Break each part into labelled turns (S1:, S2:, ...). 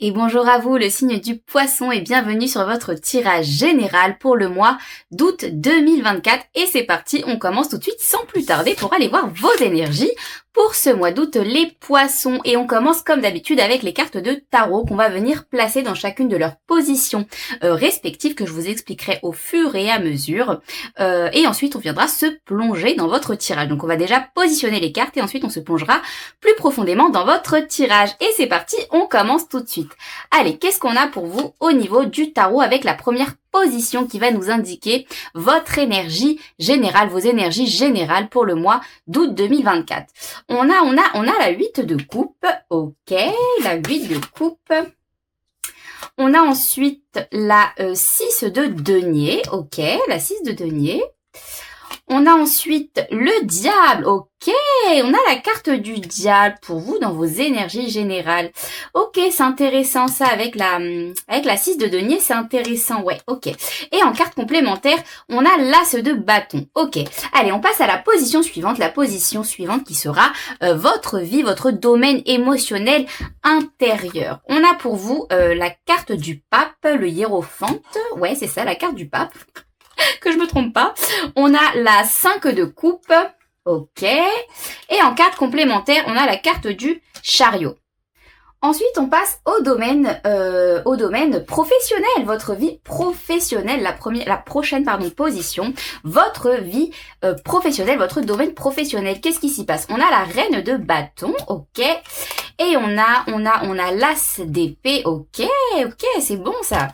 S1: Et bonjour à vous, le signe du poisson, et bienvenue sur votre tirage général pour le mois d'août 2024. Et c'est parti, on commence tout de suite sans plus tarder pour aller voir vos énergies pour ce mois d'août, les poissons. Et on commence comme d'habitude avec les cartes de tarot qu'on va venir placer dans chacune de leurs positions respectives que je vous expliquerai au fur et à mesure. Et ensuite, on viendra se plonger dans votre tirage. Donc on va déjà positionner les cartes et ensuite on se plongera plus profondément dans votre tirage. Et c'est parti, on commence tout de suite. Allez, qu'est-ce qu'on a pour vous au niveau du tarot avec la première position qui va nous indiquer votre énergie générale, vos énergies générales pour le mois d'août 2024. On a la 8 de coupe, ok, la 8 de coupe. On a ensuite la 6 de denier, ok, la 6 de denier. On a ensuite le diable, ok, on a la carte du diable pour vous dans vos énergies générales. Ok, c'est intéressant ça avec la 6 de denier, c'est intéressant, ouais, ok. Et en carte complémentaire, on a l'as de bâton, ok. Allez, on passe à la position suivante qui sera votre vie, votre domaine émotionnel intérieur. On a pour vous la carte du pape, le hiérophante, ouais, c'est ça, la carte du pape. Que je me trompe pas. On a la 5 de coupe. Ok. Et en carte complémentaire, on a la carte du chariot. Ensuite, on passe au domaine professionnel, votre vie professionnelle, la prochaine position, votre vie professionnelle, votre domaine professionnel. Qu'est-ce qui s'y passe? On a la reine de bâton, ok, et on a l'as d'épée, ok, c'est bon ça.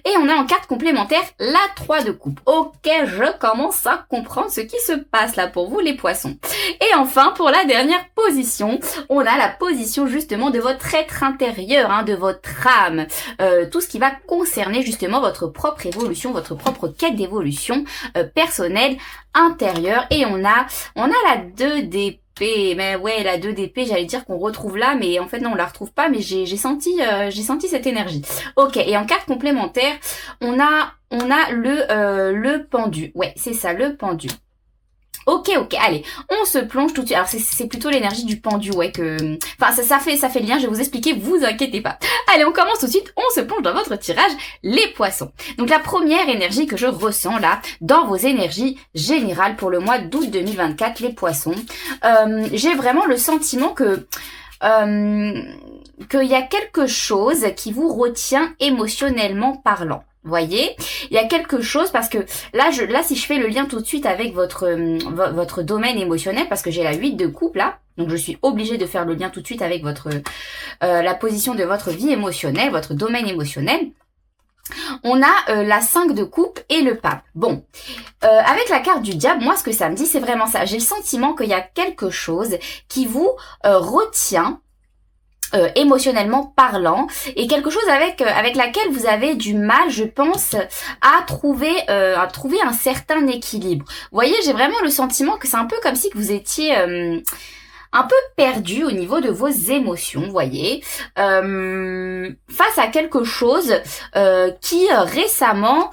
S1: Et on a en carte complémentaire la 3 de coupe. Ok, je commence à comprendre ce qui se passe là pour vous les poissons. Et enfin, pour la dernière position, on a la position justement de votre être intérieur, de votre âme, tout ce qui va concerner justement votre propre évolution, votre propre quête d'évolution personnelle intérieure. Et on a la 2 d'épée, mais ouais, la 2 d'épée, j'allais dire qu'on retrouve là, mais en fait non, on la retrouve pas, mais j'ai senti cette énergie. Ok, et en carte complémentaire, on a le pendu, ouais, c'est ça, le pendu. Ok, allez, on se plonge tout de suite. Alors c'est plutôt l'énergie du pendu, ouais, enfin ça fait le lien, je vais vous expliquer, vous inquiétez pas. Allez, on commence tout de suite, on se plonge dans votre tirage, les poissons. Donc la première énergie que je ressens là, dans vos énergies générales pour le mois d'août 2024, les poissons, j'ai vraiment le sentiment qu'il y a quelque chose qui vous retient émotionnellement parlant. Voyez, il y a quelque chose parce que là si je fais le lien tout de suite avec votre domaine émotionnel, parce que j'ai la 8 de coupe là, donc je suis obligée de faire le lien tout de suite avec la position de votre vie émotionnelle, votre domaine émotionnel. On a la 5 de coupe et le pape. Bon, avec la carte du diable, moi ce que ça me dit c'est vraiment ça. J'ai le sentiment qu'il y a quelque chose qui vous retient émotionnellement parlant, et quelque chose avec laquelle vous avez du mal, je pense, à trouver un certain équilibre. Vous voyez, j'ai vraiment le sentiment que c'est un peu comme si que vous étiez un peu perdu au niveau de vos émotions, vous voyez, face à quelque chose qui récemment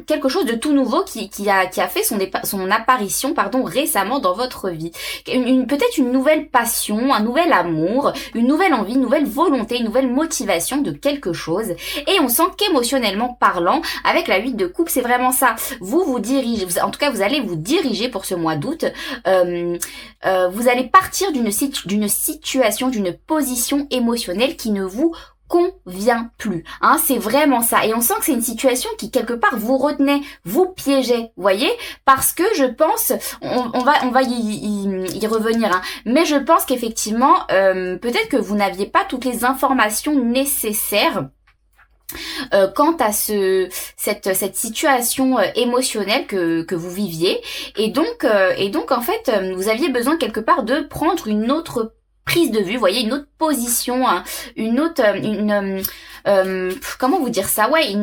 S1: quelque chose de tout nouveau qui a fait son apparition récemment dans votre vie. Peut-être une nouvelle passion, un nouvel amour, une nouvelle envie, une nouvelle volonté, une nouvelle motivation de quelque chose. Et on sent qu'émotionnellement parlant, avec la 8 de coupe, c'est vraiment ça. Vous dirigez, en tout cas vous allez vous diriger pour ce mois d'août. Vous allez partir d'une situation, d'une position émotionnelle qui ne vous convient plus. C'est vraiment ça. Et on sent que c'est une situation qui quelque part vous retenait, vous piégeait, vous voyez, parce que je pense, on va y revenir, mais je pense qu'effectivement, peut-être que vous n'aviez pas toutes les informations nécessaires quant à cette situation émotionnelle que vous viviez, et donc en fait vous aviez besoin quelque part de prendre une autre prise de vue, vous voyez, une autre position, comment vous dire ça, ouais,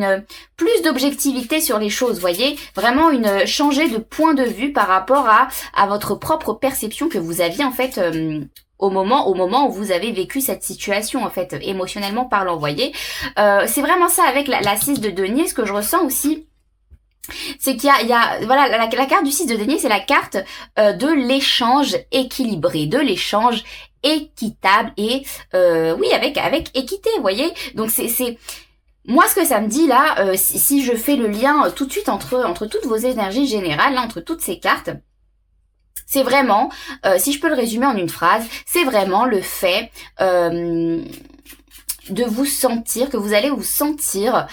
S1: plus d'objectivité sur les choses, vous voyez, vraiment changer de point de vue par rapport à votre propre perception que vous aviez en fait au moment où vous avez vécu cette situation, en fait, émotionnellement parlant, vous voyez. C'est vraiment ça avec la 6 de denier, ce que je ressens aussi. c'est qu'il y a voilà, la carte du 6 de denier, c'est la carte de l'échange équilibré, de l'échange équitable et oui, avec équité, vous voyez. Donc c'est moi, ce que ça me dit là, si je fais le lien tout de suite entre toutes vos énergies générales, là, entre toutes ces cartes, c'est vraiment, si je peux le résumer en une phrase, c'est vraiment le fait de vous sentir, que vous allez vous sentir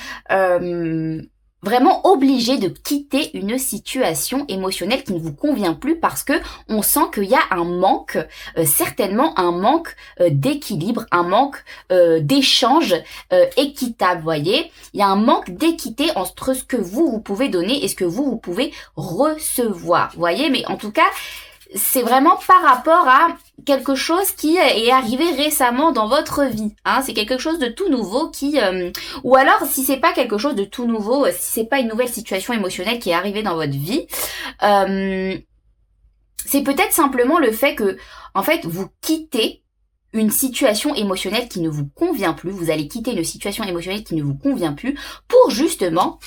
S1: vraiment obligé de quitter une situation émotionnelle qui ne vous convient plus parce que on sent qu'il y a un manque, certainement un manque d'équilibre, un manque d'échange équitable, voyez. Il y a un manque d'équité entre ce que vous pouvez donner et ce que vous pouvez recevoir, voyez. Mais en tout cas, c'est vraiment par rapport à quelque chose qui est arrivé récemment dans votre vie. Hein, c'est quelque chose de tout nouveau qui... ou alors, si c'est pas quelque chose de tout nouveau, si c'est pas une nouvelle situation émotionnelle qui est arrivée dans votre vie, c'est peut-être simplement le fait que, en fait, vous quittez une situation émotionnelle qui ne vous convient plus. Vous allez quitter une situation émotionnelle qui ne vous convient plus pour justement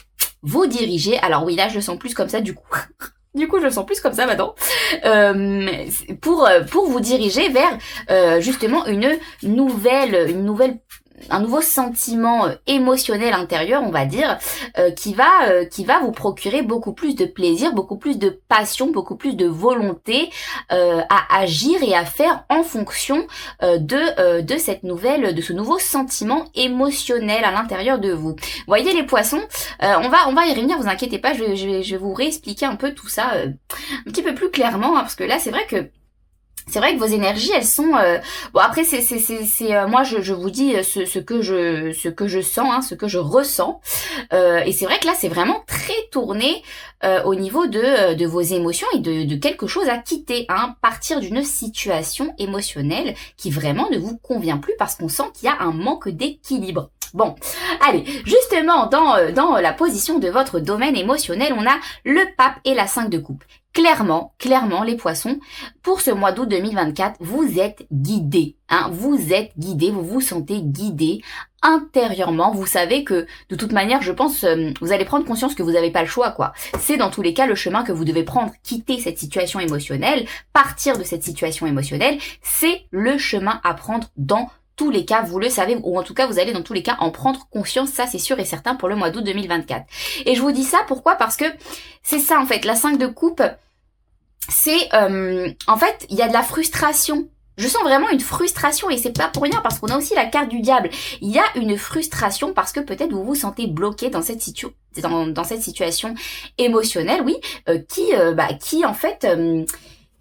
S1: vous diriger. Alors oui, là, je le sens plus comme ça, du coup... Du coup, je le sens plus comme ça maintenant. Pour vous diriger vers justement un nouveau sentiment émotionnel intérieur, on va dire, qui va vous procurer beaucoup plus de plaisir, beaucoup plus de passion, beaucoup plus de volonté à agir et à faire en fonction de ce nouveau sentiment émotionnel à l'intérieur de vous. Voyez les poissons, on va y revenir, vous inquiétez pas, je vais vous réexpliquer un peu tout ça un petit peu plus clairement, hein, parce que là c'est vrai que vos énergies, elles sont bon, après c'est moi je vous dis ce que je sens, hein, ce que je ressens, et c'est vrai que là c'est vraiment très tourné au niveau de vos émotions et de quelque chose à quitter, hein, partir d'une situation émotionnelle qui vraiment ne vous convient plus parce qu'on sent qu'il y a un manque d'équilibre. Bon, allez, justement dans la position de votre domaine émotionnel, on a le pape et la 5 de coupe. Clairement, les poissons, pour ce mois d'août 2024, vous êtes guidés, hein, vous êtes guidés, vous vous sentez guidés intérieurement. Vous savez que, de toute manière, je pense, vous allez prendre conscience que vous n'avez pas le choix, quoi. C'est dans tous les cas le chemin que vous devez prendre, quitter cette situation émotionnelle, partir de cette situation émotionnelle, c'est le chemin à prendre dans tous les cas, vous le savez, ou en tout cas vous allez dans tous les cas en prendre conscience, ça c'est sûr et certain pour le mois d'août 2024. Et je vous dis ça pourquoi? Parce que c'est ça en fait, la 5 de coupe, c'est en fait il y a de la frustration. Je sens vraiment une frustration et c'est pas pour rien parce qu'on a aussi la carte du diable. Il y a une frustration parce que peut-être vous vous sentez bloqué dans cette situation émotionnelle, oui, qui en fait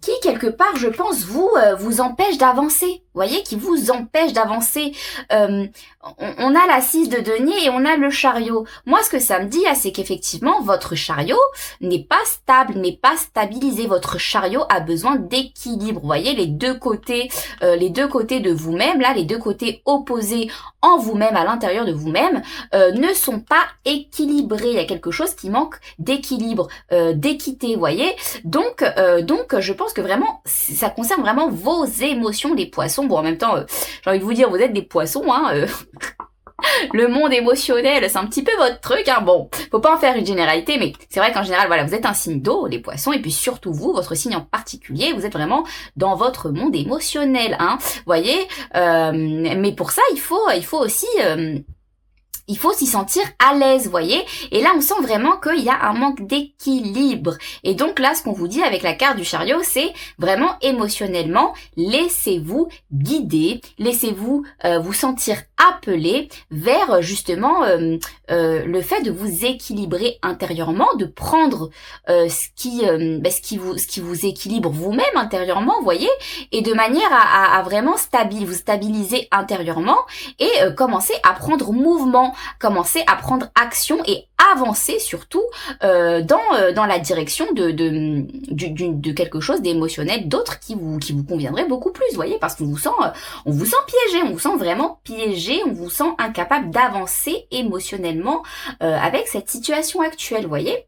S1: qui quelque part, je pense, vous empêche d'avancer. Vous voyez, qui vous empêche d'avancer. On a la 6 de denier et on a le chariot. Moi, ce que ça me dit, c'est qu'effectivement, votre chariot n'est pas stable, n'est pas stabilisé. Votre chariot a besoin d'équilibre. Vous voyez, les deux côtés de vous-même, là, les deux côtés opposés en vous-même, à l'intérieur de vous-même, ne sont pas équilibrés. Il y a quelque chose qui manque d'équilibre, d'équité, vous voyez. Donc, je pense que vraiment, ça concerne vraiment vos émotions, les poissons. Bon, en même temps, j'ai envie de vous dire, vous êtes des poissons, hein. Le monde émotionnel, c'est un petit peu votre truc, hein. Bon, faut pas en faire une généralité, mais c'est vrai qu'en général, voilà, vous êtes un signe d'eau, les poissons, et puis surtout vous, votre signe en particulier, vous êtes vraiment dans votre monde émotionnel, hein. Vous voyez, mais pour ça, il faut aussi il faut s'y sentir à l'aise, voyez. Et là, on sent vraiment qu'il y a un manque d'équilibre. Et donc là, ce qu'on vous dit avec la carte du chariot, c'est vraiment émotionnellement, laissez-vous guider, laissez-vous vous sentir appelé vers justement le fait de vous équilibrer intérieurement, de prendre ce qui vous équilibre vous-même intérieurement, voyez, et de manière à vraiment vous stabiliser intérieurement et commencer à prendre mouvement, commencer à prendre action et avancer surtout dans la direction de quelque chose d'émotionnel, d'autre qui vous conviendrait beaucoup plus, voyez, parce qu'on vous sent piégé, on vous sent vraiment piégé, on vous sent incapable d'avancer émotionnellement avec cette situation actuelle, voyez.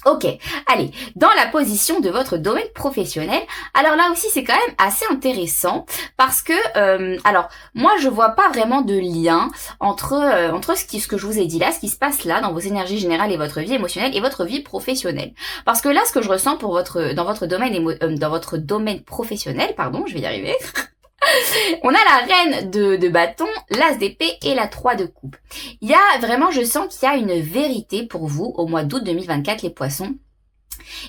S1: Ok, allez, dans la position de votre domaine professionnel, alors là aussi c'est quand même assez intéressant parce que, alors moi je vois pas vraiment de lien entre ce que je vous ai dit là, ce qui se passe là dans vos énergies générales et votre vie émotionnelle et votre vie professionnelle. Parce que là ce que je ressens pour dans votre domaine dans votre domaine professionnel, pardon, je vais y arriver. On a la reine de bâton, l'as d'épée et la 3 de coupe. Il y a vraiment, je sens qu'il y a une vérité pour vous au mois d'août 2024, les poissons.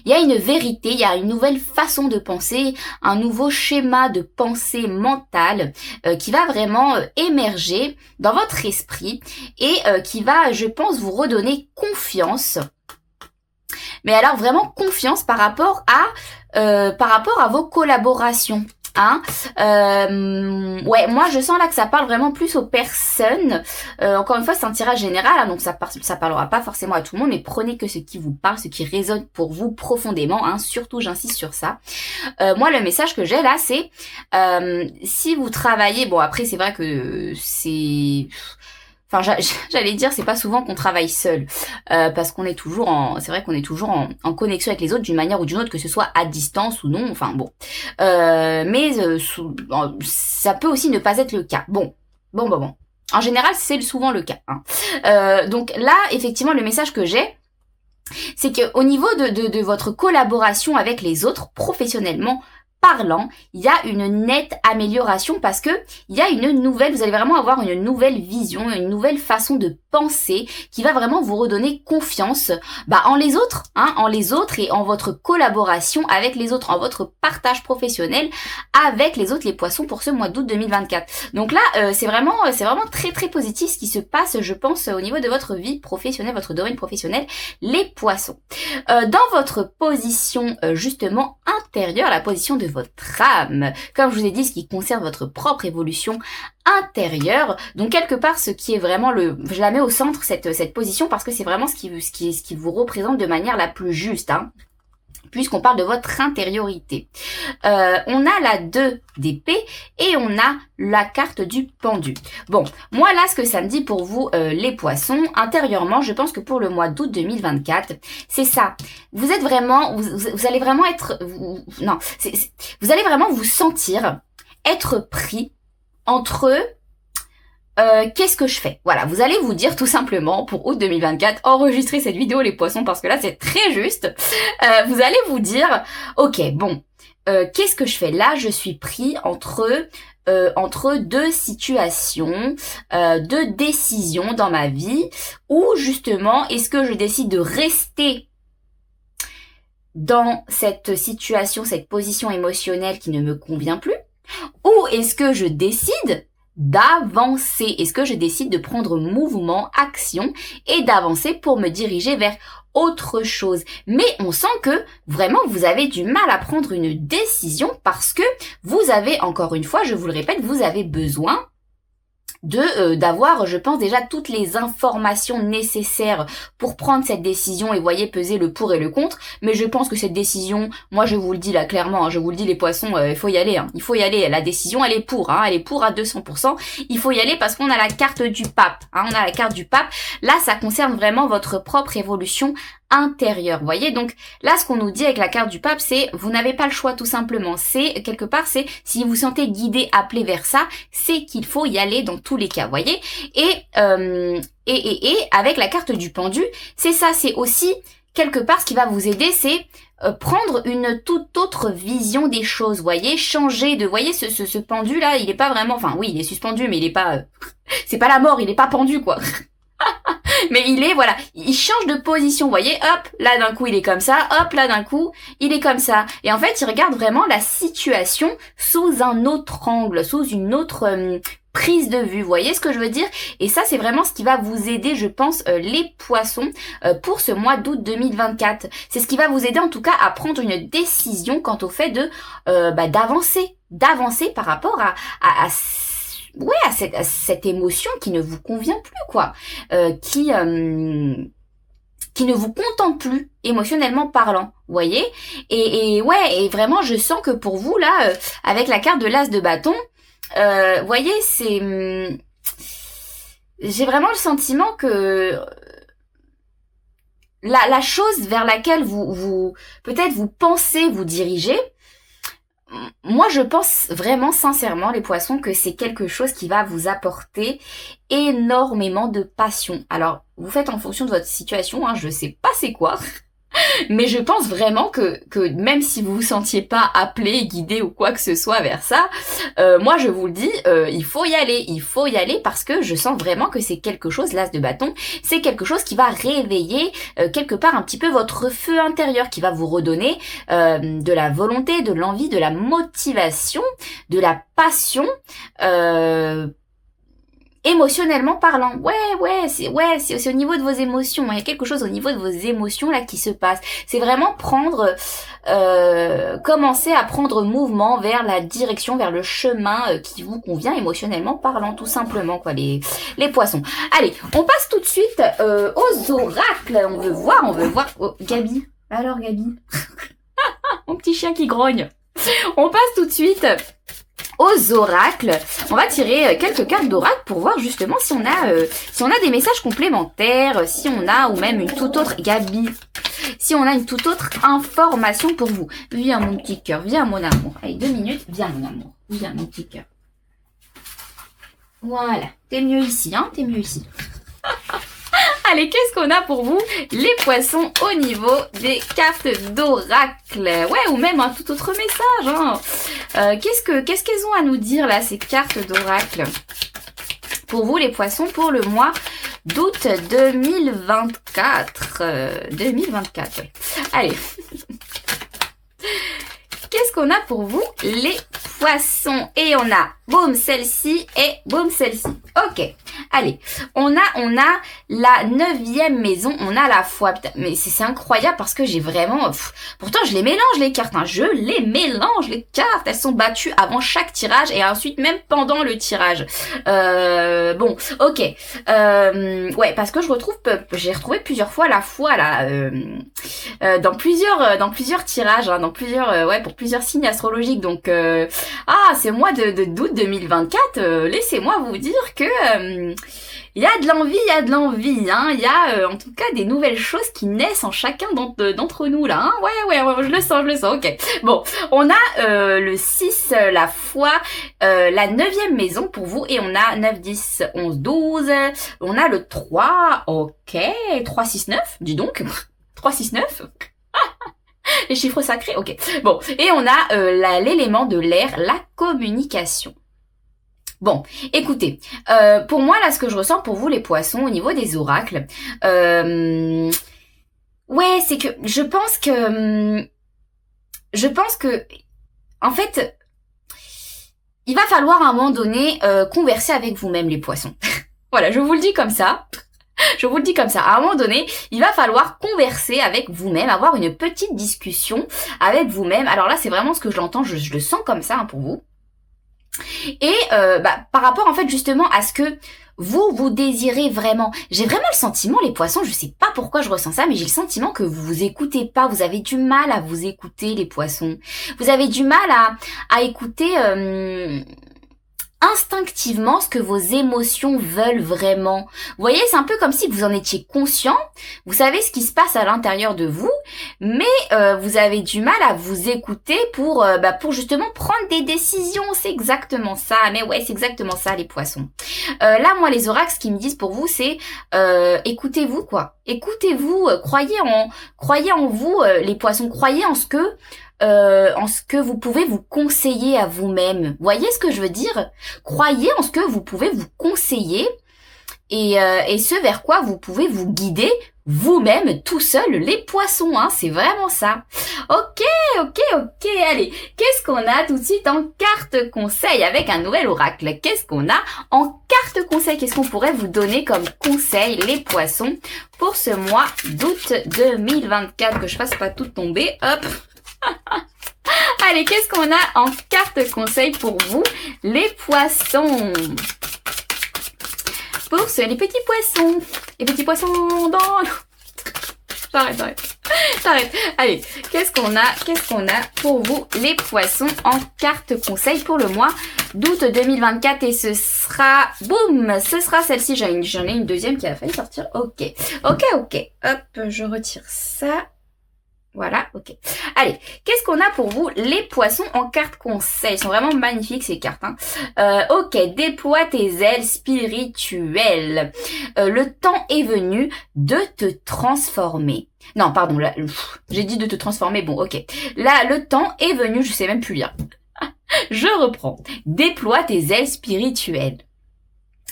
S1: Il y a une vérité, il y a une nouvelle façon de penser, un nouveau schéma de pensée mentale qui va vraiment émerger dans votre esprit et qui va, je pense, vous redonner confiance. Mais alors vraiment confiance par rapport à vos collaborations. Hein, ouais, moi je sens là que ça parle vraiment plus aux personnes. Encore une fois, c'est un tirage général, hein, donc ça parlera pas forcément à tout le monde, mais prenez que ce qui vous parle, ce qui résonne pour vous profondément. Hein, surtout, j'insiste sur ça. Moi, le message que j'ai là, c'est si vous travaillez, bon après c'est vrai que c'est enfin, j'allais dire, c'est pas souvent qu'on travaille seul, parce qu'on est toujours c'est vrai qu'on est toujours en connexion avec les autres d'une manière ou d'une autre, que ce soit à distance ou non. Enfin bon, mais ça peut aussi ne pas être le cas. Bon. En général, c'est souvent le cas. Hein. Donc là, effectivement, le message que j'ai, c'est que au niveau de votre collaboration avec les autres, professionnellement parlant, il y a une nette amélioration parce que il y a vous allez vraiment avoir une nouvelle vision, une nouvelle façon de penser qui va vraiment vous redonner confiance en les autres, en les autres et en votre collaboration avec les autres, en votre partage professionnel avec les autres, les poissons, pour ce mois d'août 2024. Donc là, c'est vraiment très très positif ce qui se passe, je pense, au niveau de votre vie professionnelle, votre domaine professionnel, les poissons. Dans votre position justement intérieure, la position de votre âme, comme je vous ai dit, ce qui concerne votre propre évolution intérieure, donc quelque part ce qui est vraiment je la mets au centre cette position parce que c'est vraiment ce qui vous représente de manière la plus juste, hein, puisqu'on parle de votre intériorité. On a la 2 d'épée et on a la carte du pendu. Bon, moi là, ce que ça me dit pour vous, les poissons, intérieurement, je pense que pour le mois d'août 2024, c'est ça. Vous êtes vraiment, vous allez vraiment être, vous allez vraiment vous sentir être pris entre qu'est-ce que je fais? Voilà, vous allez vous dire tout simplement pour août 2024, enregistrez cette vidéo les poissons parce que là c'est très juste. Vous allez vous dire, ok, bon, qu'est-ce que je fais? Là, je suis pris entre deux situations, deux décisions dans ma vie où justement, est-ce que je décide de rester dans cette situation, cette position émotionnelle qui ne me convient plus, ou est-ce que je décide d'avancer? Est-ce que je décide de prendre mouvement, action et d'avancer pour me diriger vers autre chose? Mais on sent que vraiment vous avez du mal à prendre une décision parce que vous avez, encore une fois, je vous le répète, vous avez besoin d'avoir, je pense, déjà toutes les informations nécessaires pour prendre cette décision et voyez peser le pour et le contre. Mais je pense que cette décision, moi je vous le dis là clairement, je vous le dis les poissons, il faut y aller, il faut y aller. La décision elle est pour à 200%. Il faut y aller parce qu'on a la carte du pape, on a la carte du pape. Là ça concerne vraiment votre propre évolution intérieure, vous voyez. Donc là ce qu'on nous dit avec la carte du pape, c'est vous n'avez pas le choix tout simplement. C'est quelque part, c'est si vous sentez guidé, appelé vers ça, c'est qu'il faut y aller dans tous les cas, vous voyez. Et avec la carte du pendu, c'est ça, c'est aussi quelque part ce qui va vous aider, c'est prendre une toute autre vision des choses, vous voyez, changer de, vous voyez, ce pendu là, il est pas vraiment, enfin oui, il est suspendu, mais il est pas, c'est pas la mort, il est pas pendu quoi. Mais il change de position, vous voyez, hop, là d'un coup il est comme ça, hop, là d'un coup il est comme ça. Et en fait, il regarde vraiment la situation sous un autre angle, sous une autre prise de vue, vous voyez ce que je veux dire? Et ça, c'est vraiment ce qui va vous aider, je pense, les poissons, pour ce mois d'août 2024. C'est ce qui va vous aider en tout cas à prendre une décision quant au fait de d'avancer par rapport à cette émotion qui ne vous convient plus, quoi, qui ne vous contente plus, émotionnellement parlant, vous voyez. Et vraiment, je sens que pour vous, là, avec la carte de l'as de bâton, vous voyez, j'ai vraiment le sentiment que la chose vers laquelle vous peut-être vous pensez vous diriger, moi je pense vraiment sincèrement les poissons que c'est quelque chose qui va vous apporter énormément de passion. Alors vous faites en fonction de votre situation, je sais pas c'est quoi. Mais je pense vraiment que même si vous vous sentiez pas appelé, guidé ou quoi que ce soit vers ça, moi je vous le dis, il faut y aller parce que je sens vraiment que c'est quelque chose, l'as de bâton, c'est quelque chose qui va réveiller quelque part un petit peu votre feu intérieur, qui va vous redonner de la volonté, de l'envie, de la motivation, de la passion, émotionnellement parlant. C'est au niveau de vos émotions. Il y a quelque chose au niveau de vos émotions là qui se passe. C'est vraiment commencer à prendre mouvement vers la direction, vers le chemin qui vous convient émotionnellement parlant, tout simplement, quoi, les poissons. Allez, on passe tout de suite aux oracles. On veut voir. Oh, Gabi. Alors, Gabi. Mon petit chien qui grogne. On passe tout de suite aux oracles. On va tirer quelques cartes d'oracle pour voir justement si on a des messages complémentaires, si on a ou même une toute autre Gabi, si on a une toute autre information pour vous. Viens mon petit cœur, viens mon amour. Allez, 2 minutes, viens mon amour, viens mon petit cœur. Voilà, t'es mieux ici, t'es mieux ici. Allez, qu'est-ce qu'on a pour vous, les poissons, au niveau des cartes d'oracle? Ouais, ou même un tout autre message. Qu'est-ce qu'elles ont à nous dire, là, ces cartes d'oracle? Pour vous, les poissons, pour le mois d'août 2024. 2024, ouais. Allez. Qu'est-ce qu'on a pour vous, les poissons? Et on a, boum, celle-ci et boum, celle-ci. Ok. Allez, on a la 9e maison, on a la foi. Putain, mais c'est incroyable parce que j'ai vraiment... pourtant, je les mélange les cartes, je les mélange les cartes. Elles sont battues avant chaque tirage et ensuite même pendant le tirage. Bon, ok. Ouais, parce que j'ai retrouvé plusieurs fois la foi là, dans plusieurs tirages, pour plusieurs signes astrologiques. Donc, c'est mois d'août 2024. Laissez-moi vous dire que il y a de l'envie, il y a en tout cas des nouvelles choses qui naissent en chacun d'entre nous là, ouais, je le sens, ok. Bon, on a le 6, la foi, la 9e maison pour vous, et on a 9, 10, 11, 12, on a le 3, ok, 3, 6, 9, dis donc, 3, 6, 9, les chiffres sacrés, ok. Bon, et on a l'élément de l'air, la communication. Bon, écoutez, pour moi, là, ce que je ressens pour vous, les poissons, au niveau des oracles, ouais, c'est que je pense que, en fait, il va falloir à un moment donné converser avec vous-même, les poissons. Voilà, je vous le dis comme ça. À un moment donné, il va falloir converser avec vous-même, avoir une petite discussion avec vous-même. Alors là, c'est vraiment ce que je l'entends, je le sens comme ça pour vous. Et par rapport en fait justement à ce que vous désirez vraiment. J'ai vraiment le sentiment, les poissons, je sais pas pourquoi je ressens ça, mais j'ai le sentiment que vous vous écoutez pas, vous avez du mal à vous écouter, les poissons. Vous avez du mal à écouter instinctivement ce que vos émotions veulent vraiment. Vous voyez, c'est un peu comme si vous en étiez conscient, vous savez ce qui se passe à l'intérieur de vous, mais vous avez du mal à vous écouter pour justement prendre des décisions. C'est exactement ça, mais ouais, c'est exactement ça, les poissons. Là, moi, les oracles, ce qu'ils me disent pour vous, c'est écoutez-vous, quoi. Écoutez-vous, croyez en vous, les poissons, croyez en ce que vous pouvez vous conseiller à vous-même. Voyez ce que je veux dire? Croyez en ce que vous pouvez vous conseiller et ce vers quoi vous pouvez vous guider vous-même tout seul, les poissons, c'est vraiment ça. Ok, allez, qu'est-ce qu'on a tout de suite en carte conseil avec un nouvel oracle? Qu'est-ce qu'on a en carte conseil? Qu'est-ce qu'on pourrait vous donner comme conseil, les poissons, pour ce mois d'août 2024? Que je fasse pas tout tomber, hop. Allez, qu'est-ce qu'on a en carte conseil pour vous, les poissons? Pour les petits poissons. Les petits poissons dans... J'arrête. T'arrêtes. Allez, qu'est-ce qu'on a pour vous, les poissons, en carte conseil pour le mois d'août 2024? Et ce sera, boum, ce sera celle-ci. J'en ai une deuxième qui a failli sortir. Ok. Hop, je retire ça. Voilà, ok. Allez, qu'est-ce qu'on a pour vous, les poissons, en carte conseil? Ils sont vraiment magnifiques, ces cartes. Ok, déploie tes ailes spirituelles. Le temps est venu de te transformer. Non, pardon, là, j'ai dit de te transformer, bon, ok. Là, le temps est venu, je sais même plus lire. Je reprends. Déploie tes ailes spirituelles.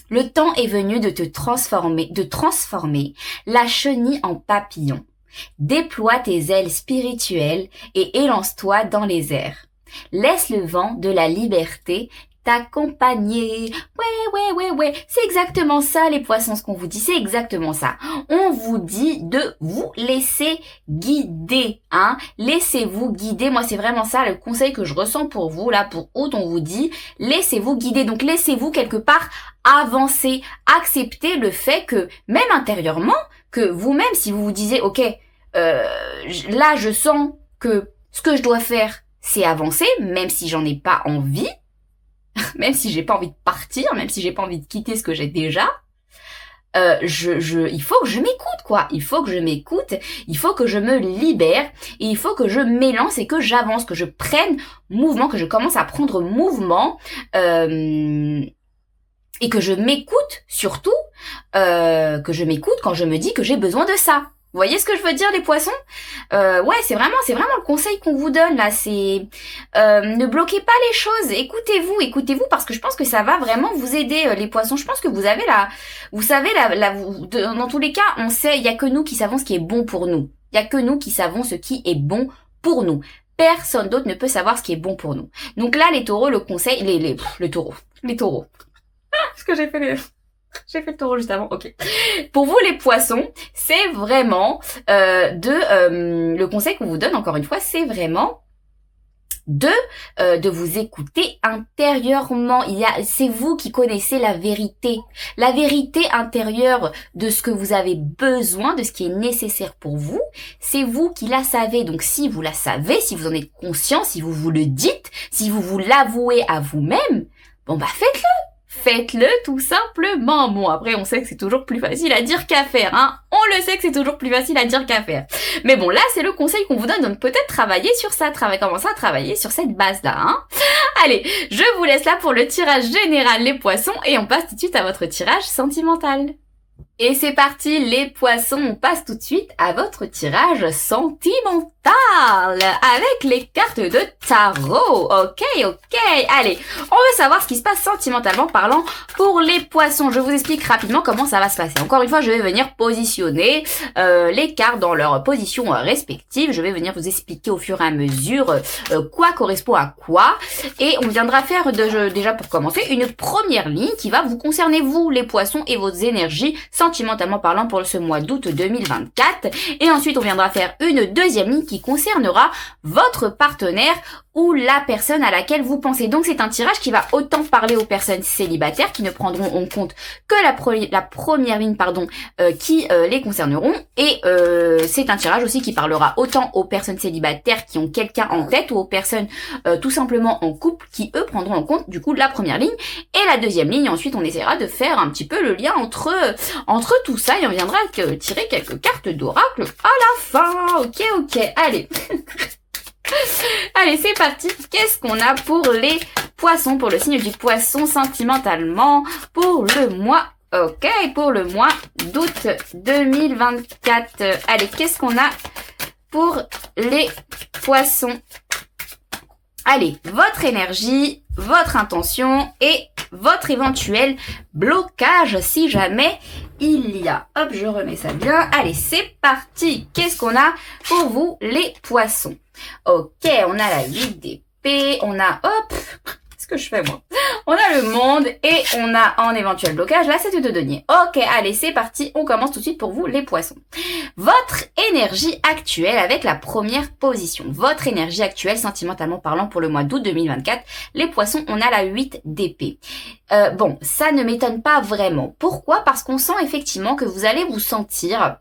S1: Le temps est venu de transformer la chenille en papillon. Déploie tes ailes spirituelles et élance-toi dans les airs. Laisse le vent de la liberté t'accompagner. Ouais. C'est exactement ça, les poissons, ce qu'on vous dit. C'est exactement ça. On vous dit de vous laisser guider, hein. Laissez-vous guider. Moi, c'est vraiment ça le conseil que je ressens pour vous. Là, pour août, on vous dit, laissez-vous guider. Donc, laissez-vous quelque part avancer. Acceptez le fait que, même intérieurement, que vous-même, si vous vous disiez, ok, là, je sens que ce que je dois faire, c'est avancer, même si j'en ai pas envie, même si j'ai pas envie de partir, même si j'ai pas envie de quitter ce que j'ai déjà, il faut que je m'écoute, quoi. Il faut que je m'écoute, il faut que je me libère, et il faut que je m'élance et que j'avance, que je prenne mouvement, que je commence à prendre mouvement, et que je m'écoute surtout, que je m'écoute quand je me dis que j'ai besoin de ça. Vous voyez ce que je veux dire, les poissons? Ouais, c'est vraiment le conseil qu'on vous donne là. C'est ne bloquez pas les choses. Écoutez-vous, parce que je pense que ça va vraiment vous aider, les poissons. Je pense que vous avez dans tous les cas, on sait, il y a que nous qui savons ce qui est bon pour nous. Il y a que nous qui savons ce qui est bon pour nous. Personne d'autre ne peut savoir ce qui est bon pour nous. Donc là, les taureaux, le conseil, les taureaux. Ce que j'ai fait le taureau juste avant, ok. Pour vous, les poissons, c'est vraiment le conseil qu'on vous donne, encore une fois, c'est vraiment de vous écouter intérieurement. C'est vous qui connaissez la vérité intérieure de ce que vous avez besoin, de ce qui est nécessaire pour vous. C'est vous qui la savez. Donc, si vous la savez, si vous en êtes conscient, si vous vous le dites, si vous vous l'avouez à vous-même, bon bah faites-le. Faites-le tout simplement. Bon, après, on sait que c'est toujours plus facile à dire qu'à faire, hein. On le sait que c'est toujours plus facile à dire qu'à faire. Mais bon, là, c'est le conseil qu'on vous donne. Donc, peut-être travailler sur ça. Commencer à travailler sur cette base-là, hein. Allez, je vous laisse là pour le tirage général, les poissons. Et on passe tout de suite à votre tirage sentimental. Et c'est parti, les poissons, on passe tout de suite à votre tirage sentimental avec les cartes de tarot. Ok, allez, on veut savoir ce qui se passe sentimentalement parlant pour les poissons. Je vous explique rapidement comment ça va se passer. Encore une fois, je vais venir positionner les cartes dans leur position respective. Je vais venir vous expliquer au fur et à mesure quoi correspond à quoi. Et on viendra faire déjà pour commencer une première ligne qui va vous concerner, vous les poissons, et vos énergies sentimentalement parlant pour ce mois d'août 2024. Et ensuite, on viendra faire une deuxième ligne qui concernera votre partenaire ou la personne à laquelle vous pensez. Donc, c'est un tirage qui va autant parler aux personnes célibataires qui ne prendront en compte que la première ligne, qui les concerneront. Et c'est un tirage aussi qui parlera autant aux personnes célibataires qui ont quelqu'un en tête ou aux personnes tout simplement en couple qui, eux, prendront en compte du coup la première ligne et la deuxième ligne. Ensuite, on essaiera de faire un petit peu le lien entre tout ça et on viendra tirer quelques cartes d'oracle à la fin. Ok, allez. Allez, c'est parti. Qu'est-ce qu'on a pour les poissons, pour le signe du poisson sentimentalement pour le mois, pour le mois d'août 2024. Allez, qu'est-ce qu'on a pour les poissons? Allez, votre énergie, votre intention et votre éventuel blocage si jamais il y a. Hop, je remets ça bien. Allez, c'est parti. Qu'est-ce qu'on a pour vous, les poissons? Ok, on a la 8 d'épée, on a, qu'est-ce que je fais moi? On a le monde et on a en éventuel blocage la 7 de denier. Ok, allez, c'est parti, on commence tout de suite pour vous, les poissons. Votre énergie actuelle avec la première position. Votre énergie actuelle, sentimentalement parlant, pour le mois d'août 2024. Les poissons, on a la 8 d'épée. Bon, ça ne m'étonne pas vraiment. Pourquoi? Parce qu'on sent effectivement que vous allez vous sentir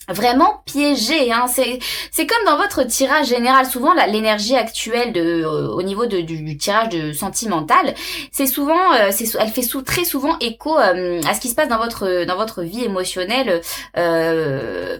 S1: vraiment piégé, hein. C'est comme dans votre tirage général. Souvent, l'énergie actuelle au niveau du tirage de sentimental, c'est souvent, elle fait très souvent écho à ce qui se passe dans votre vie émotionnelle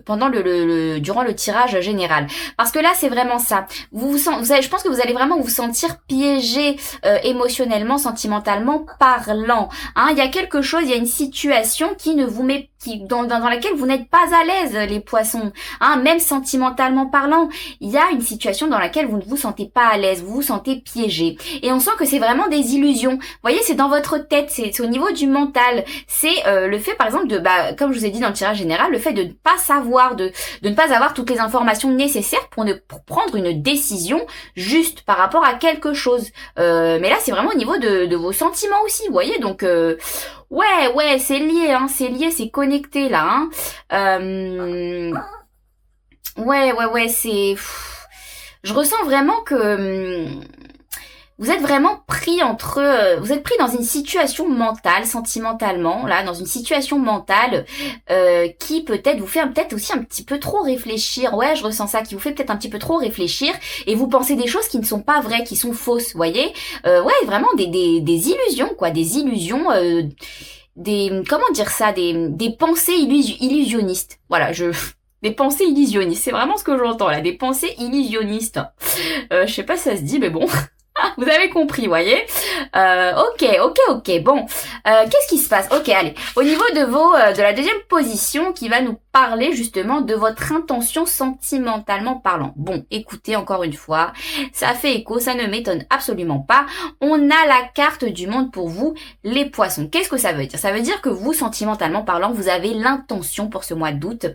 S1: pendant durant le tirage général. Parce que là, c'est vraiment ça. Je pense que vous allez vraiment vous sentir piégé émotionnellement, sentimentalement parlant. Hein, il y a quelque chose, il y a une situation qui ne vous met dans laquelle vous n'êtes pas à l'aise, les poissons, hein, même sentimentalement parlant, il y a une situation dans laquelle vous ne vous sentez pas à l'aise, vous vous sentez piégé, et on sent que c'est vraiment des illusions. Vous voyez, c'est dans votre tête, c'est au niveau du mental, c'est le fait par exemple comme je vous ai dit dans le tirage général, le fait de ne pas savoir, de ne pas avoir toutes les informations nécessaires pour prendre une décision juste par rapport à quelque chose. Mais là, c'est vraiment au niveau de vos sentiments aussi, vous voyez, donc ouais, c'est lié, hein, c'est connecté là, hein. Ouais, je ressens vraiment que vous êtes vraiment pris vous êtes pris dans une situation mentale, sentimentalement, là, dans une situation mentale qui peut-être vous fait peut-être aussi un petit peu trop réfléchir. Ouais, je ressens ça, qui vous fait peut-être un petit peu trop réfléchir et vous pensez des choses qui ne sont pas vraies, qui sont fausses, vous voyez. Ouais, vraiment des illusions, quoi, des illusions. Comment dire ça, des pensées illusionnistes. Voilà, des pensées illusionnistes, c'est vraiment ce que j'entends là, des pensées illusionnistes. Je sais pas si ça se dit, mais bon, vous avez compris, voyez. Ok. Bon, qu'est-ce qui se passe? Ok, allez. Au niveau de la deuxième position, qui va nous parler justement de votre intention sentimentalement parlant. Bon, écoutez encore une fois, ça fait écho, ça ne m'étonne absolument pas. On a la carte du monde pour vous, les poissons. Qu'est-ce que ça veut dire? Ça veut dire que vous, sentimentalement parlant, vous avez l'intention pour ce mois d'août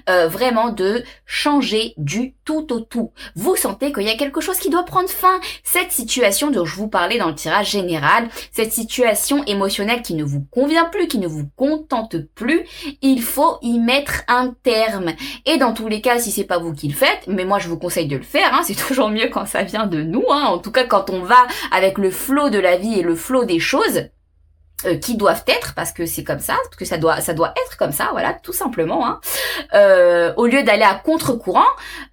S1: vraiment de changer du tout au tout. Vous sentez qu'il y a quelque chose qui doit prendre fin. Cette situation dont je vous parlais dans le tirage général, cette situation émotionnelle qui ne vous convient plus, qui ne vous contente plus, il faut y mettre un terme. Et dans tous les cas, si c'est pas vous qui le faites, mais moi je vous conseille de le faire, hein, c'est toujours mieux quand ça vient de nous, hein, en tout cas quand on va avec le flot de la vie et le flot des choses, qui doivent être, parce que c'est comme ça, parce que ça doit être comme ça, voilà, tout simplement, hein. Au lieu d'aller à contre-courant,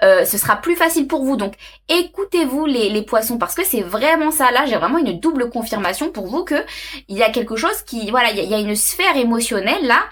S1: ce sera plus facile pour vous. Donc, écoutez-vous les poissons, parce que c'est vraiment ça. Là, j'ai vraiment une double confirmation pour vous que il y a quelque chose qui, voilà, il y a une sphère émotionnelle là,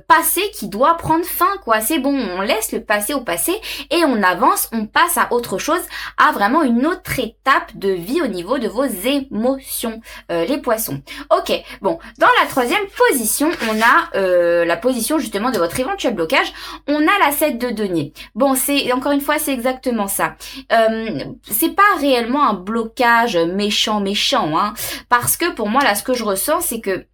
S1: passée, qui doit prendre fin, quoi. C'est bon, on laisse le passé au passé et on avance, on passe à autre chose, à vraiment une autre étape de vie au niveau de vos émotions, les poissons. Ok, bon, dans la troisième position, on a la position justement de votre éventuel blocage. On a la 7 de denier. Bon, c'est encore une fois, c'est exactement ça. C'est pas réellement un blocage méchant, hein, parce que pour moi là, ce que je ressens, c'est que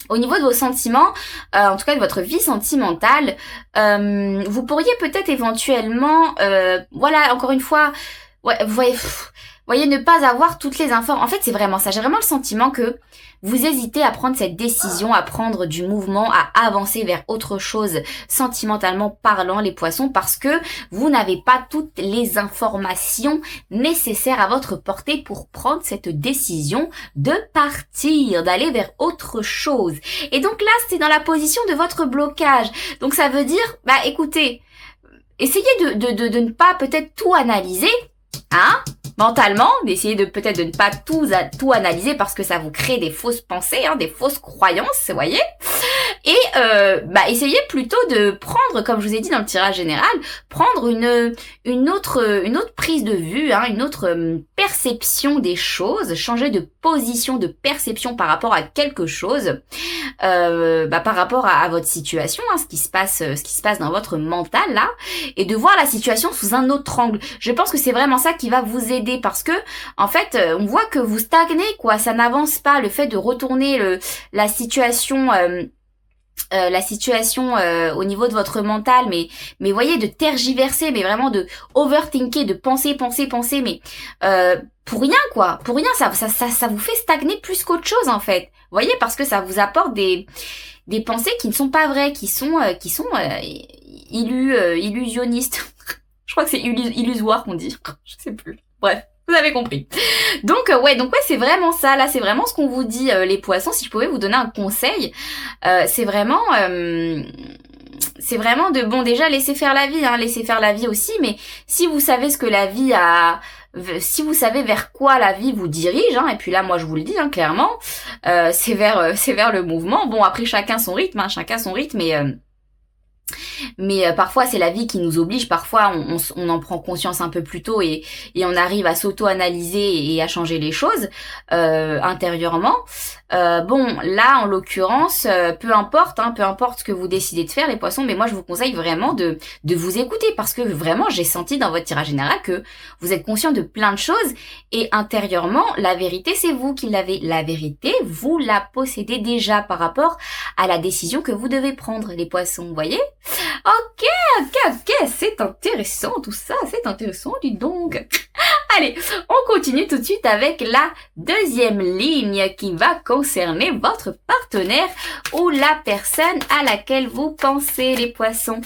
S1: au niveau de vos sentiments, en tout cas de votre vie sentimentale, vous pourriez peut-être éventuellement, voilà, encore une fois, ouais, vous voyez, ne pas avoir toutes les infos. En fait, c'est vraiment ça. J'ai vraiment le sentiment que vous hésitez à prendre cette décision, à prendre du mouvement, à avancer vers autre chose, sentimentalement parlant, les poissons, parce que vous n'avez pas toutes les informations nécessaires à votre portée pour prendre cette décision de partir, d'aller vers autre chose. Et donc là, c'est dans la position de votre blocage. Donc ça veut dire, écoutez, essayez de ne pas peut-être tout analyser, hein, mentalement, d'essayer de peut-être de ne pas tout analyser parce que ça vous crée des fausses pensées, hein, des fausses croyances, vous voyez. Et essayez plutôt de prendre, comme je vous ai dit dans le tirage général, prendre une autre prise de vue, hein, une autre perception des choses, changer de position, de perception par rapport à quelque chose, par rapport à votre situation, hein, ce qui se passe dans votre mental là, et de voir la situation sous un autre angle. Je pense que c'est vraiment ça qui va vous aider, parce que en fait, on voit que vous stagnez, quoi, ça n'avance pas. Le fait de retourner la situation au niveau de votre mental, mais voyez, de tergiverser, mais vraiment de overthinker, de penser, mais pour rien, quoi, pour rien, ça vous fait stagner plus qu'autre chose, en fait. Voyez, parce que ça vous apporte des pensées qui ne sont pas vraies, qui sont illusionnistes. Je crois que c'est illusoire qu'on dit. Je sais plus. Bref. Vous avez compris. Donc ouais, c'est vraiment ça. Là, c'est vraiment ce qu'on vous dit, les poissons. Si je pouvais vous donner un conseil, c'est vraiment c'est vraiment de, bon, déjà, laisser faire la vie, hein, laisser faire la vie aussi, mais si vous savez ce que la vie a, si vous savez vers quoi la vie vous dirige, hein, et puis là, moi, je vous le dis, hein, clairement, c'est vers le mouvement. Bon, après, chacun son rythme, hein, chacun son rythme, mais parfois c'est la vie qui nous oblige, parfois on en prend conscience un peu plus tôt et on arrive à s'auto-analyser et à changer les choses intérieurement. Bon, là en l'occurrence, peu importe ce que vous décidez de faire les poissons, mais moi je vous conseille vraiment de vous écouter, parce que vraiment j'ai senti dans votre tirage général que vous êtes conscient de plein de choses, et intérieurement la vérité c'est vous qui l'avez. La vérité, vous la possédez déjà par rapport à la décision que vous devez prendre, les poissons, vous voyez? Ok, c'est intéressant tout ça, c'est intéressant, dis donc. Allez, on continue tout de suite avec la deuxième ligne qui va concerner votre partenaire ou la personne à laquelle vous pensez, les poissons.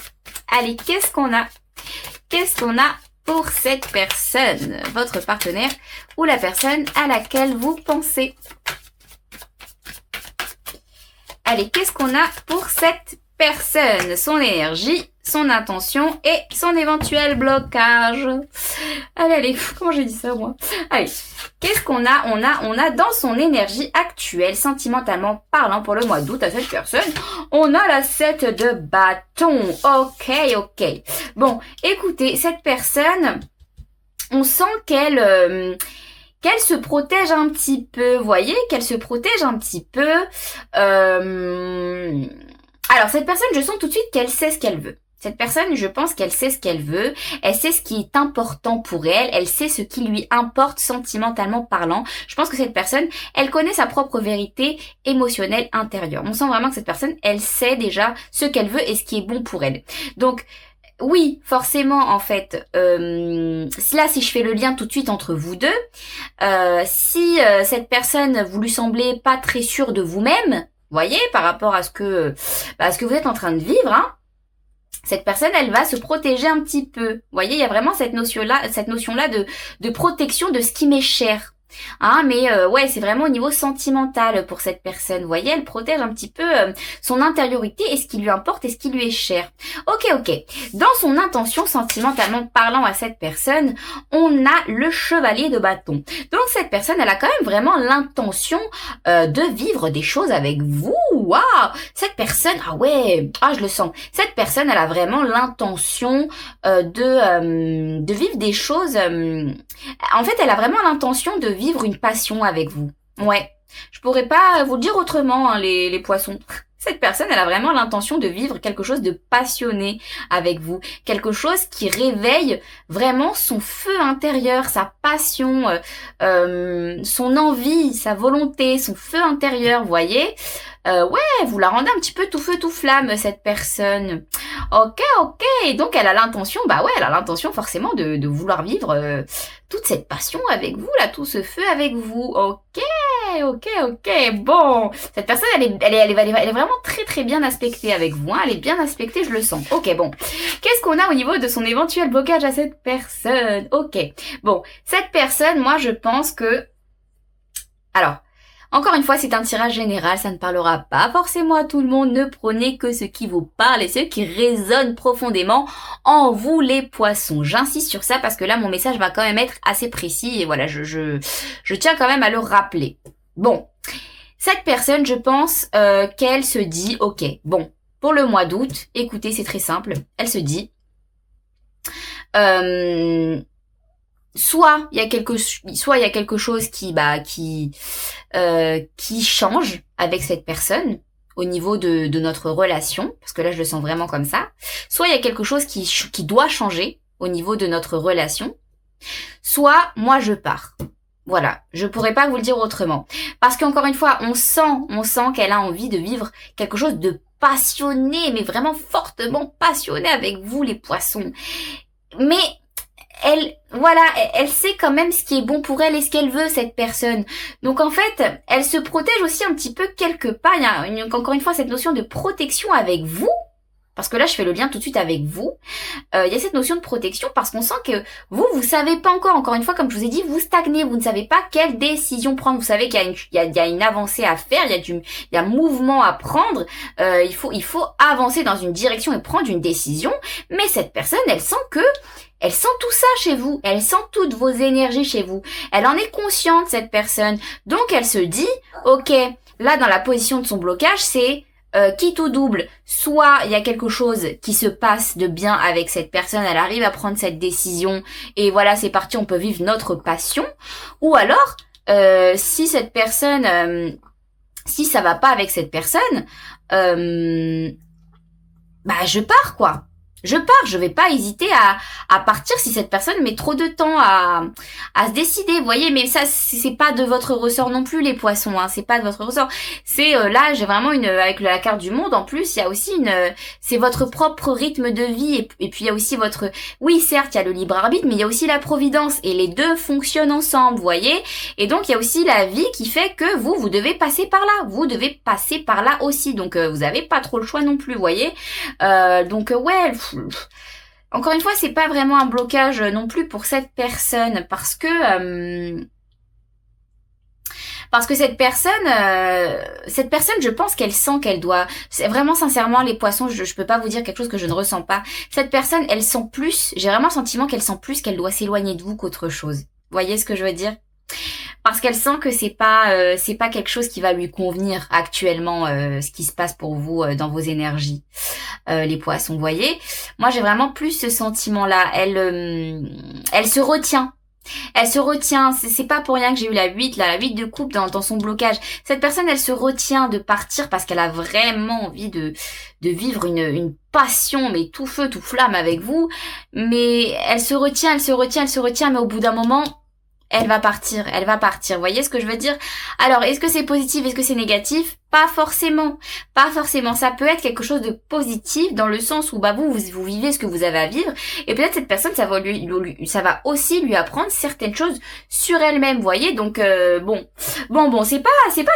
S1: Allez, qu'est-ce qu'on a? Qu'est-ce qu'on a pour cette personne, votre partenaire ou la personne à laquelle vous pensez? Allez, qu'est-ce qu'on a pour cette personne, son énergie, son intention et son éventuel blocage? Allez, comment j'ai dit ça moi? Allez, qu'est-ce qu'on a? On a dans son énergie actuelle, sentimentalement parlant, pour le mois d'août à cette personne, on a la 7 de bâton. Ok. Bon, écoutez, cette personne, on sent qu'elle se protège un petit peu, vous voyez, qu'elle se protège un petit peu. Alors, cette personne, je sens tout de suite qu'elle sait ce qu'elle veut. Cette personne, je pense qu'elle sait ce qu'elle veut, elle sait ce qui est important pour elle, elle sait ce qui lui importe sentimentalement parlant. Je pense que cette personne, elle connaît sa propre vérité émotionnelle intérieure. On sent vraiment que cette personne, elle sait déjà ce qu'elle veut et ce qui est bon pour elle. Donc, oui, forcément, en fait, si je fais le lien tout de suite entre vous deux, si cette personne, vous lui semblez pas très sûre de vous-même, voyez, par rapport à ce que vous êtes en train de vivre, hein, cette personne, elle va se protéger un petit peu. Vous voyez, il y a vraiment cette notion-là de protection de ce qui m'est cher. Hein, mais ouais, c'est vraiment au niveau sentimental pour cette personne. Vous voyez, elle protège un petit peu son intériorité et ce qui lui importe et ce qui lui est cher. Ok. Dans son intention, sentimentalement parlant à cette personne, on a le chevalier de bâton. Donc cette personne, elle a quand même vraiment l'intention de vivre des choses avec vous. Waouh! Cette personne, je le sens. Cette personne, elle a vraiment l'intention de vivre des choses. En fait, elle a vraiment l'intention de vivre une passion avec vous. Ouais. Je pourrais pas vous le dire autrement, hein, les poissons. Cette personne, elle a vraiment l'intention de vivre quelque chose de passionné avec vous. Quelque chose qui réveille vraiment son feu intérieur, sa passion, son envie, sa volonté, son feu intérieur, vous voyez. Ouais, vous la rendez un petit peu tout feu tout flamme, cette personne. Ok. Donc elle a l'intention, elle a l'intention forcément de vouloir vivre toute cette passion avec vous, là, tout ce feu avec vous. Ok. Bon, cette personne, elle est vraiment très très bien aspectée avec vous, hein. Elle est bien aspectée, je le sens. Ok, bon. Qu'est-ce qu'on a au niveau de son éventuel blocage à cette personne? Ok. Bon, cette personne, moi, je pense que... Alors... Encore une fois, c'est un tirage général, ça ne parlera pas forcément à tout le monde. Ne prenez que ce qui vous parle et ce qui résonne profondément en vous, les poissons. J'insiste sur ça parce que là, mon message va quand même être assez précis et voilà, je tiens quand même à le rappeler. Bon, cette personne, je pense qu'elle se dit, ok, bon, pour le mois d'août, écoutez, c'est très simple, elle se dit... Soit il y a quelque chose qui change avec cette personne au niveau de notre relation, parce que là je le sens vraiment comme ça. Soit il y a quelque chose qui doit changer au niveau de notre relation. Soit moi je pars. Voilà, je pourrais pas vous le dire autrement. Parce qu'encore une fois, on sent qu'elle a envie de vivre quelque chose de passionné, mais vraiment fortement passionné avec vous, les poissons. Mais elle sait quand même ce qui est bon pour elle et ce qu'elle veut, cette personne. Donc en fait, elle se protège aussi un petit peu quelque part. Il y a encore une fois cette notion de protection avec vous, parce que là je fais le lien tout de suite avec vous, il y a cette notion de protection parce qu'on sent que vous savez pas encore une fois, comme je vous ai dit, vous stagnez, vous ne savez pas quelle décision prendre, vous savez qu'il y a une avancée à faire, il y a un mouvement à prendre, il faut avancer dans une direction et prendre une décision, mais cette personne, elle sent tout ça chez vous, elle sent toutes vos énergies chez vous, elle en est consciente cette personne, donc elle se dit, ok, là dans la position de son blocage, c'est quitte ou double, soit il y a quelque chose qui se passe de bien avec cette personne, elle arrive à prendre cette décision et voilà c'est parti, on peut vivre notre passion, ou alors si cette personne, si ça va pas avec cette personne, bah je pars quoi. Je vais pas hésiter à partir si cette personne met trop de temps à se décider, vous voyez, mais ça c'est pas de votre ressort non plus les poissons, hein, c'est pas de votre ressort. C'est là, j'ai vraiment avec la carte du monde en plus, il y a aussi c'est votre propre rythme de vie et puis il y a aussi oui, certes, il y a le libre arbitre, mais il y a aussi la providence et les deux fonctionnent ensemble, vous voyez. Et donc il y a aussi la vie qui fait que vous devez passer par là, vous devez passer par là aussi. Donc vous avez pas trop le choix non plus, vous voyez. Donc ouais, encore une fois, c'est pas vraiment un blocage non plus pour cette personne parce que cette personne, je pense qu'elle sent qu'elle doit. C'est vraiment sincèrement les poissons, je peux pas vous dire quelque chose que je ne ressens pas. Cette personne, elle sent plus. J'ai vraiment le sentiment qu'elle sent plus qu'elle doit s'éloigner de vous qu'autre chose. Vous voyez ce que je veux dire? Parce qu'elle sent que c'est pas quelque chose qui va lui convenir actuellement, ce qui se passe pour vous dans vos énergies, les poissons, vous voyez. Moi, j'ai vraiment plus ce sentiment-là. Elle se retient. Elle se retient. C'est pas pour rien que j'ai eu la 8 de coupe dans son blocage. Cette personne, elle se retient de partir parce qu'elle a vraiment envie de vivre une passion, mais tout feu, tout flamme avec vous. Mais elle se retient, mais au bout d'un moment, elle va partir. Vous voyez ce que je veux dire? Alors, est-ce que c'est positif? Est-ce que c'est négatif? Pas forcément. Ça peut être quelque chose de positif dans le sens où, vous vivez ce que vous avez à vivre. Et peut-être cette personne, ça va aussi lui apprendre certaines choses sur elle-même, vous voyez? Donc, bon, c'est pas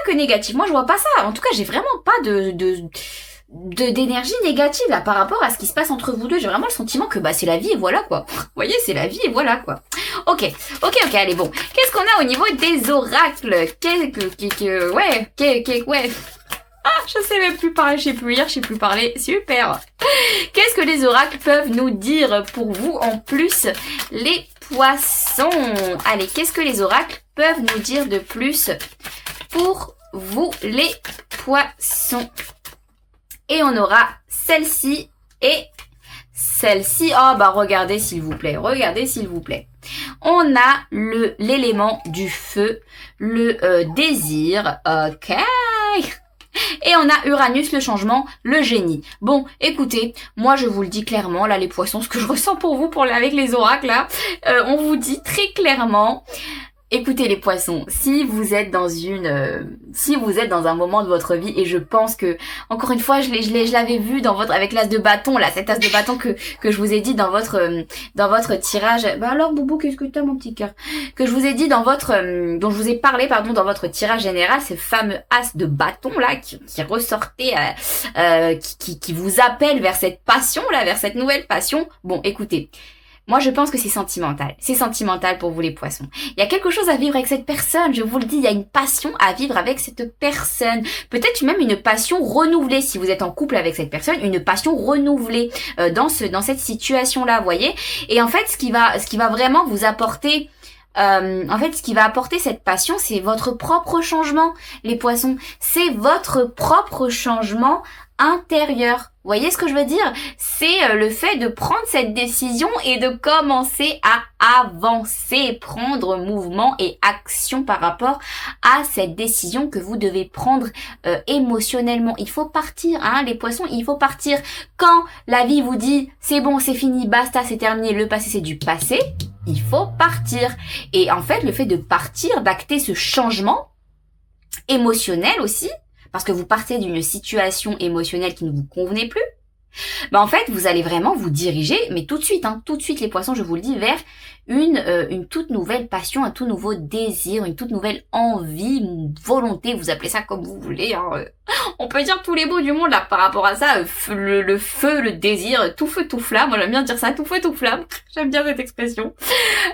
S1: que négatif. Moi, je vois pas ça. En tout cas, j'ai vraiment pas d'énergie négative là par rapport à ce qui se passe entre vous deux. J'ai vraiment le sentiment que c'est la vie et voilà quoi. Vous voyez, c'est la vie et voilà quoi. Ok, allez bon. Qu'est-ce qu'on a au niveau des oracles? Ouais. Ah, je sais même plus parler, je sais plus lire, je sais plus parler. Super. Qu'est-ce que les oracles peuvent nous dire pour vous en plus, les poissons? Allez, qu'est-ce que les oracles peuvent nous dire de plus pour vous, les poissons? Et on aura celle-ci et celle-ci. Oh regardez s'il vous plaît. On a l'élément du feu, le désir. Ok. Et on a Uranus, le changement, le génie. Bon, écoutez, moi je vous le dis clairement, là les poissons, ce que je ressens pour vous avec les oracles là, on vous dit très clairement. Écoutez les poissons, si vous êtes dans un moment de votre vie, et je pense que, encore une fois, je l'avais vu avec l'as de bâton, là, cet as de bâton que je vous ai dit dans votre tirage. Alors, Boubou, qu'est-ce que t'as, mon petit cœur? Que je vous ai dit dont je vous ai parlé, dans votre tirage général, ce fameux as de bâton, là, qui ressortait, qui vous appelle vers cette passion, là, vers cette nouvelle passion. Bon, écoutez. Moi, je pense que c'est sentimental. C'est sentimental pour vous, les poissons. Il y a quelque chose à vivre avec cette personne. Je vous le dis, il y a une passion à vivre avec cette personne. Peut-être même une passion renouvelée. Si vous êtes en couple avec cette personne, une passion renouvelée dans cette situation-là, vous voyez. Et en fait, ce qui va vraiment vous apporter... ce qui va apporter cette passion, c'est votre propre changement, les poissons. C'est votre propre changement intérieur. Vous voyez ce que je veux dire? C'est le fait de prendre cette décision et de commencer à avancer, prendre mouvement et action par rapport à cette décision que vous devez prendre émotionnellement. Il faut partir, hein, les poissons, il faut partir. Quand la vie vous dit c'est bon, c'est fini, basta, c'est terminé, le passé c'est du passé, il faut partir. Et en fait, le fait de partir, d'acter ce changement émotionnel aussi, parce que vous partez d'une situation émotionnelle qui ne vous convenait plus, en fait, vous allez vraiment vous diriger, mais tout de suite les poissons, je vous le dis, vers une toute nouvelle passion, un tout nouveau désir, une toute nouvelle envie, une volonté, vous appelez ça comme vous voulez, hein. On peut dire tous les mots du monde là par rapport à ça, le feu, le désir, tout feu, tout flamme. Moi j'aime bien dire ça, tout feu, tout flamme. J'aime bien cette expression.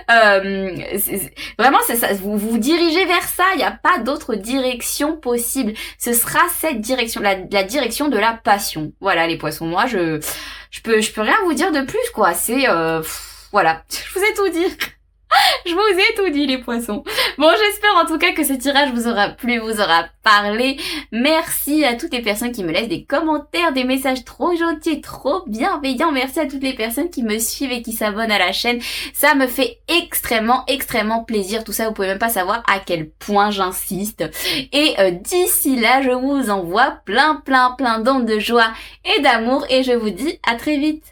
S1: Vraiment c'est ça, vous vous dirigez vers ça, il n'y a pas d'autre direction possible. Ce sera cette direction, la direction de la passion. Voilà les poissons, moi je peux rien vous dire de plus quoi, c'est voilà, je vous ai tout dit. Je vous ai tout dit les poissons. Bon, j'espère en tout cas que ce tirage vous aura plu, vous aura parlé. Merci à toutes les personnes qui me laissent des commentaires, des messages trop gentils, trop bienveillants. Merci à toutes les personnes qui me suivent et qui s'abonnent à la chaîne. Ça me fait extrêmement plaisir. Tout ça, vous pouvez même pas savoir à quel point j'insiste. Et d'ici là, je vous envoie plein d'ondes de joie et d'amour et je vous dis à très vite.